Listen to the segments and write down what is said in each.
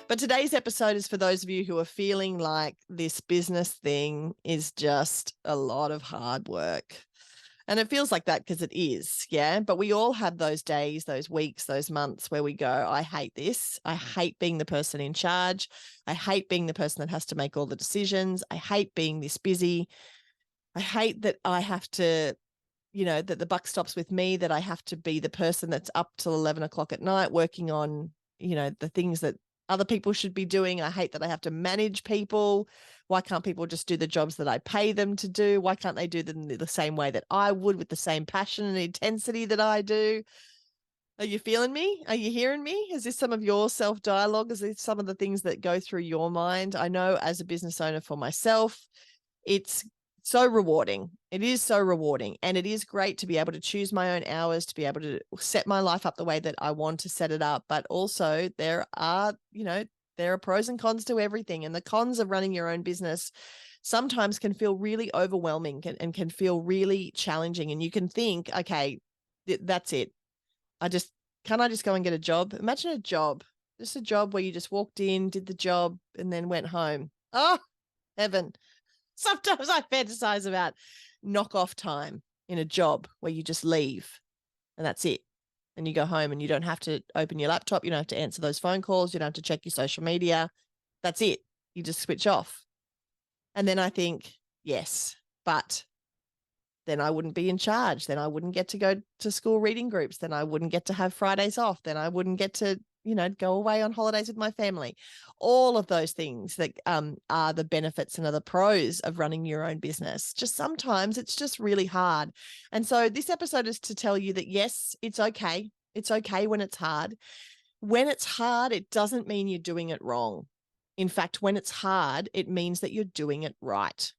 But today's episode is for those of you who are feeling like this business thing is just a lot of hard work. And it feels like that because it is, yeah. But we all have those days, those weeks, those months where we go, I hate this. I hate being the person in charge. I hate being the person that has to make all the decisions. I hate being this busy. I hate that I have to, that the buck stops with me, that I have to be the person that's up till 11 o'clock at night working on, the things that other people should be doing. I hate that I have to manage people. Why can't people just do the jobs that I pay them to do? Why can't they do them the same way that I would, with the same passion and intensity that I do? Are you feeling me? Are you hearing me? Is this some of your self-dialogue? Is this some of the things that go through your mind? I know as a business owner for myself, it's so rewarding. It is so rewarding. And it is great to be able to choose my own hours, to be able to set my life up the way that I want to set it up. But also there are pros and cons to everything. And the cons of running your own business sometimes can feel really overwhelming and can feel really challenging. And you can think, okay, that's it. Can't I just go and get a job? Imagine a job, just a job where you just walked in, did the job, and then went home. Oh, heaven. Sometimes I fantasize about knock-off time in a job where you just leave and that's it. And you go home and you don't have to open your laptop. You don't have to answer those phone calls. You don't have to check your social media. That's it. You just switch off. And then I think, yes, but then I wouldn't be in charge. Then I wouldn't get to go to school reading groups. Then I wouldn't get to have Fridays off. Then I wouldn't get to go away on holidays with my family. All of those things that are the benefits and are the pros of running your own business. Just sometimes it's just really hard. And so this episode is to tell you that, yes, it's okay. It's okay when it's hard. When it's hard, it doesn't mean you're doing it wrong. In fact, when it's hard, it means that you're doing it right.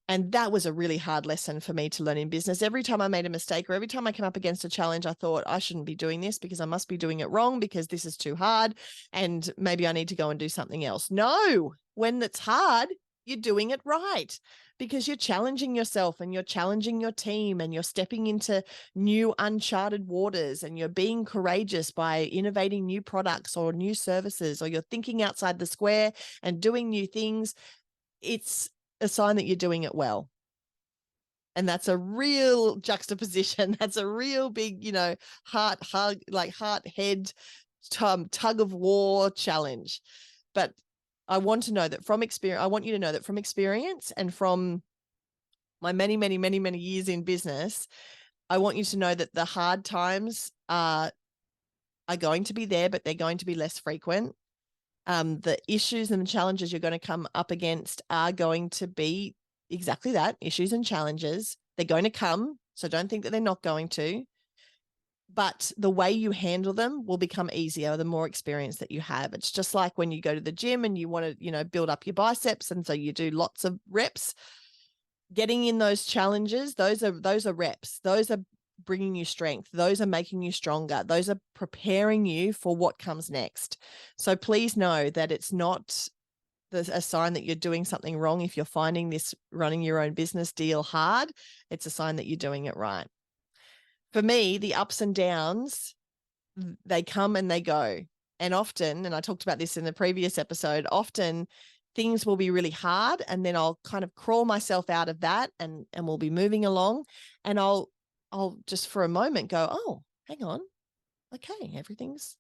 And that was a really hard lesson for me to learn in business. Every time I made a mistake or every time I came up against a challenge, I thought I shouldn't be doing this because I must be doing it wrong because this is too hard and maybe I need to go and do something else. No, when it's hard, you're doing it right because you're challenging yourself and you're challenging your team and you're stepping into new uncharted waters and you're being courageous by innovating new products or new services, or you're thinking outside the square and doing new things. It's a sign that you're doing it well. And that's a real juxtaposition. That's a real big, heart head tug of war challenge. But I want you to know that from experience and from my many, many, many, many years in business, I want you to know that the hard times are going to be there, but they're going to be less frequent. The issues and the challenges you're going to come up against are going to be exactly that, issues and challenges. They're going to come, so don't think that they're not going to. But the way you handle them will become easier the more experience that you have. It's just like when you go to the gym and you want to, build up your biceps, and so you do lots of reps. Getting in those challenges, those are reps. Those are bringing you strength. Those are making you stronger. Those are preparing you for what comes next. So please know that it's not a sign that you're doing something wrong. If you're finding this running your own business deal hard, it's a sign that you're doing it right. For me, the ups and downs, they come and they go. And often, and I talked about this in the previous episode, often things will be really hard and then I'll kind of crawl myself out of that and we'll be moving along and I'll just for a moment go, oh, hang on. Okay, everything's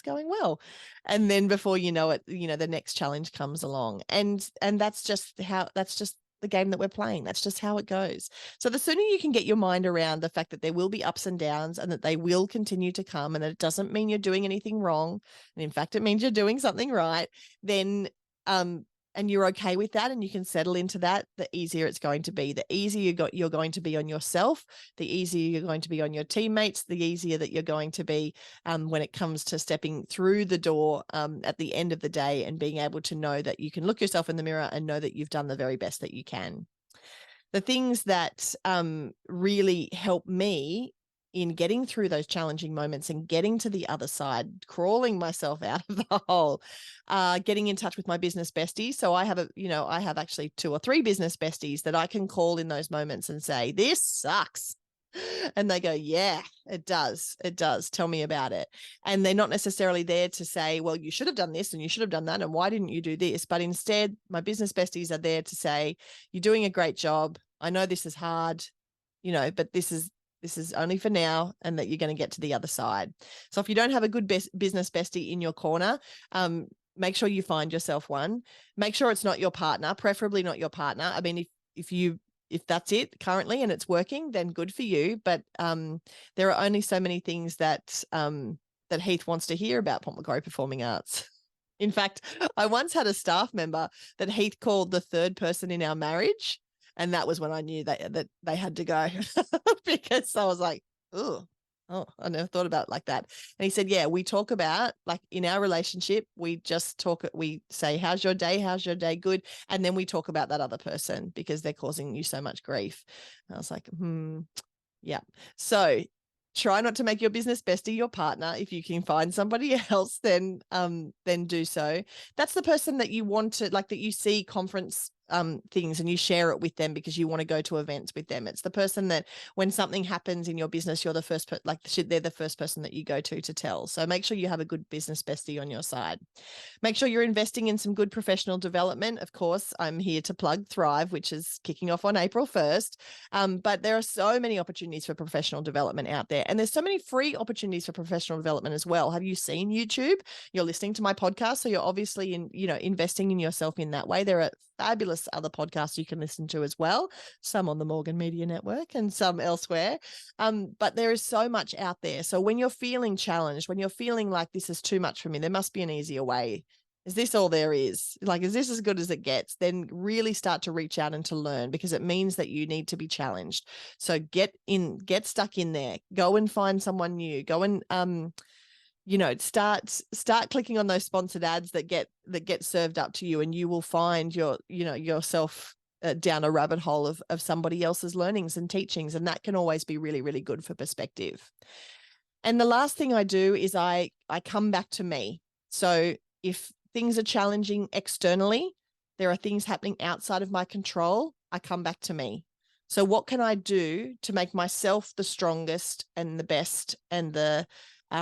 going well. And then before you know it, the next challenge comes along. And that's just the game that we're playing. That's just how it goes. So the sooner you can get your mind around the fact that there will be ups and downs and that they will continue to come and that it doesn't mean you're doing anything wrong. And in fact, it means you're doing something right. Then, and you're okay with that and you can settle into that, the easier it's going to be. The easier you're going to be on yourself, the easier you're going to be on your teammates, the easier that you're going to be when it comes to stepping through the door at the end of the day and being able to know that you can look yourself in the mirror and know that you've done the very best that you can. The things that really help me in getting through those challenging moments and getting to the other side, crawling myself out of the hole, getting in touch with my business besties. So I have actually 2 or 3 business besties that I can call in those moments and say, this sucks. And they go, yeah, it does. It does. Tell me about it. And they're not necessarily there to say, well, you should have done this and you should have done that. And why didn't you do this? But instead, my business besties are there to say, you're doing a great job. I know this is hard, but this is only for now, and that you're going to get to the other side. So if you don't have a good business bestie in your corner, make sure you find yourself one. Make sure it's not your partner, preferably not your partner. I mean, if that's it currently and it's working, then good for you. But there are only so many things that that Heath wants to hear about Port Macquarie Performing Arts. In fact, I once had a staff member that Heath called the third person in our marriage. And that was when I knew that they had to go because I was like, oh, I never thought about it like that. And he said, yeah, we talk about, like, in our relationship, we just talk, we say, how's your day? How's your day? Good. And then we talk about that other person because they're causing you so much grief. And I was like, yeah. So try not to make your business bestie your partner. If you can find somebody else, then do so. That's the person that you want to, like, that you see conference things and you share it with them because you want to go to events with them. It's the person that when something happens in your business, you're the first, they're the first person that you go to tell. So make sure you have a good business bestie on your side. Make sure you're investing in some good professional development. Of course, I'm here to plug Thrive, which is kicking off on April 1st. But there are so many opportunities for professional development out there. And there's so many free opportunities for professional development as well. Have you seen YouTube? You're listening to my podcast, so you're obviously investing in yourself in that way. There are fabulous other podcasts you can listen to as well, some on the Morgan Media Network and some elsewhere. But there is so much out there. So when you're feeling challenged, when you're feeling like this is too much for me, there must be an easier way. Is this all there is? Like, is this as good as it gets? Then really start to reach out and to learn, because it means that you need to be challenged. So get stuck in there, go and find someone new, go and, start clicking on those sponsored ads that get served up to you, and you will find yourself down a rabbit hole of somebody else's learnings and teachings. And that can always be really, really good for perspective. And the last thing I do is I come back to me. So if things are challenging externally, there are things happening outside of my control, I come back to me. So what can I do to make myself the strongest and the best and the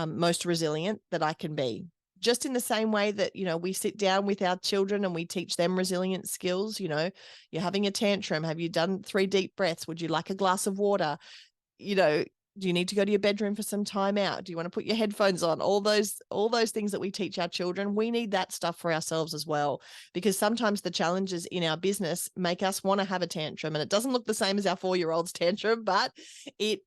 most resilient that I can be? Just in the same way that, we sit down with our children and we teach them resilient skills. You're having a tantrum. Have you done 3 deep breaths? Would you like a glass of water? Do you need to go to your bedroom for some time out? Do you want to put your headphones on? All those things that we teach our children, we need that stuff for ourselves as well, because sometimes the challenges in our business make us want to have a tantrum, and it doesn't look the same as our 4-year-old's tantrum, but it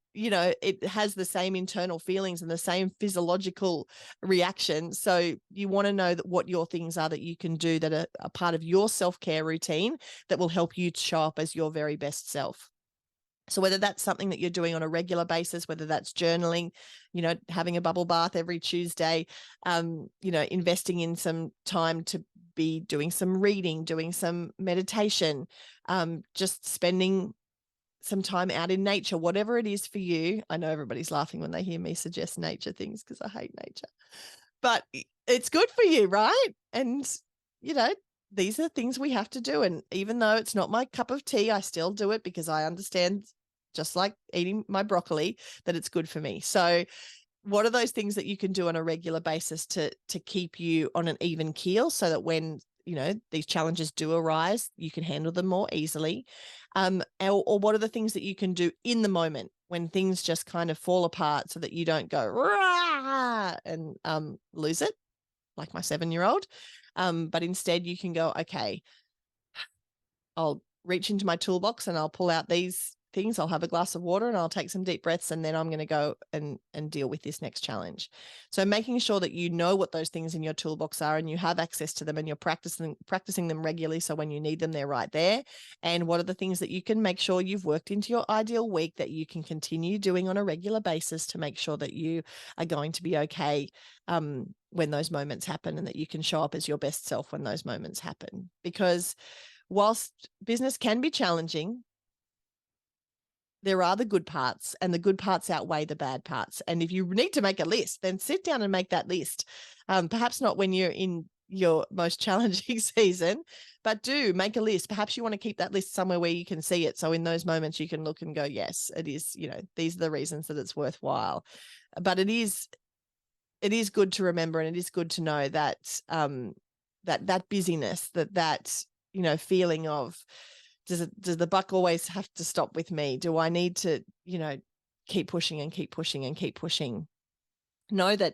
has the same internal feelings and the same physiological reaction. So you want to know that what your things are that you can do that are a part of your self-care routine that will help you to show up as your very best self. So whether that's something that you're doing on a regular basis, whether that's journaling, having a bubble bath every Tuesday, investing in some time to be doing some reading, doing some meditation, just spending some time out in nature, whatever it is for you. I know everybody's laughing when they hear me suggest nature things because I hate nature, but it's good for you, right? And, these are things we have to do. And even though it's not my cup of tea, I still do it because I understand, just like eating my broccoli, that it's good for me. So what are those things that you can do on a regular basis to keep you on an even keel so that when, these challenges do arise, you can handle them more easily? Or what are the things that you can do in the moment when things just kind of fall apart so that you don't go rah and lose it like my 7-year-old. But instead you can go, okay, I'll reach into my toolbox and I'll pull out these things. I'll have a glass of water and I'll take some deep breaths, and then I'm going to go and deal with this next challenge. So making sure that you know what those things in your toolbox are and you have access to them and you're practicing them regularly. So when you need them, they're right there. And what are the things that you can make sure you've worked into your ideal week that you can continue doing on a regular basis to make sure that you are going to be okay when those moments happen, and that you can show up as your best self when those moments happen. Because whilst business can be challenging, there are the good parts, and the good parts outweigh the bad parts. And if you need to make a list, then sit down and make that list. Perhaps not when you're in your most challenging season, but do make a list. Perhaps you want to keep that list somewhere where you can see it. So in those moments you can look and go, yes, it is, these are the reasons that it's worthwhile. But it is good to remember, and it is good to know that that busyness, that feeling of, does the buck always have to stop with me? Do I need to, keep pushing and keep pushing and keep pushing? Know that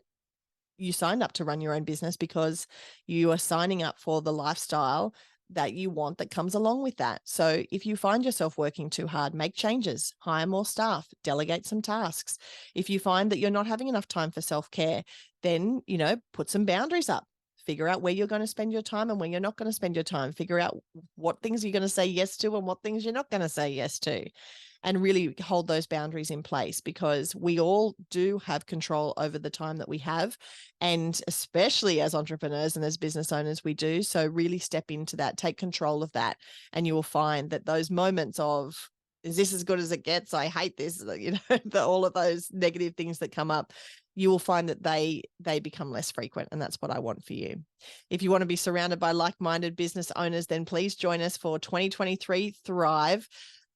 you signed up to run your own business because you are signing up for the lifestyle that you want that comes along with that. So if you find yourself working too hard, make changes, hire more staff, delegate some tasks. If you find that you're not having enough time for self-care, then, put some boundaries up. Figure out where you're going to spend your time and where you're not going to spend your time. Figure out what things you're going to say yes to and what things you're not going to say yes to. And really hold those boundaries in place, because we all do have control over the time that we have. And especially as entrepreneurs and as business owners, we do. So really step into that, take control of that. And you will find that those moments of, is this as good as it gets? I hate this, all of those negative things that come up, you will find that they become less frequent. And that's what I want for you. If you want to be surrounded by like-minded business owners, then please join us for 2023 Thrive.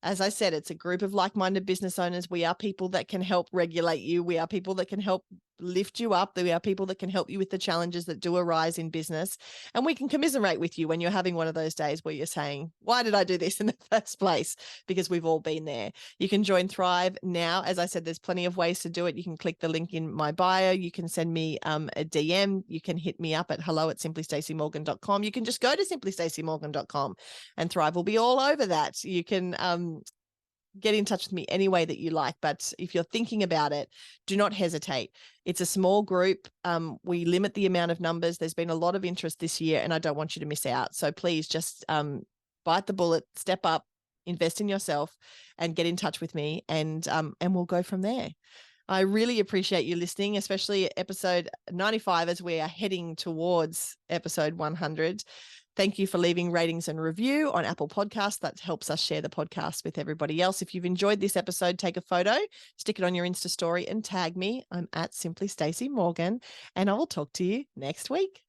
As I said, it's a group of like-minded business owners. We are people that can help regulate you. We are people that can help lift you up. We are people that can help you with the challenges that do arise in business. And we can commiserate with you when you're having one of those days where you're saying, why did I do this in the first place? Because we've all been there. You can join Thrive now. As I said, there's plenty of ways to do it. You can click the link in my bio. You can send me a DM. You can hit me up at hello@simplystacymorgan.com. You can just go to simplystacymorgan.com and Thrive will be all over that. You can get in touch with me any way that you like. But if you're thinking about it, do not hesitate. It's a small group. We limit the amount of numbers. There's been a lot of interest this year and I don't want you to miss out. So please just bite the bullet, step up, invest in yourself and get in touch with me and we'll go from there. I really appreciate you listening, especially episode 95 as we are heading towards episode 100. Thank you for leaving ratings and review on Apple Podcasts. That helps us share the podcast with everybody else. If you've enjoyed this episode, take a photo, stick it on your Insta story and tag me. I'm at Simply Stacey Morgan and I will talk to you next week.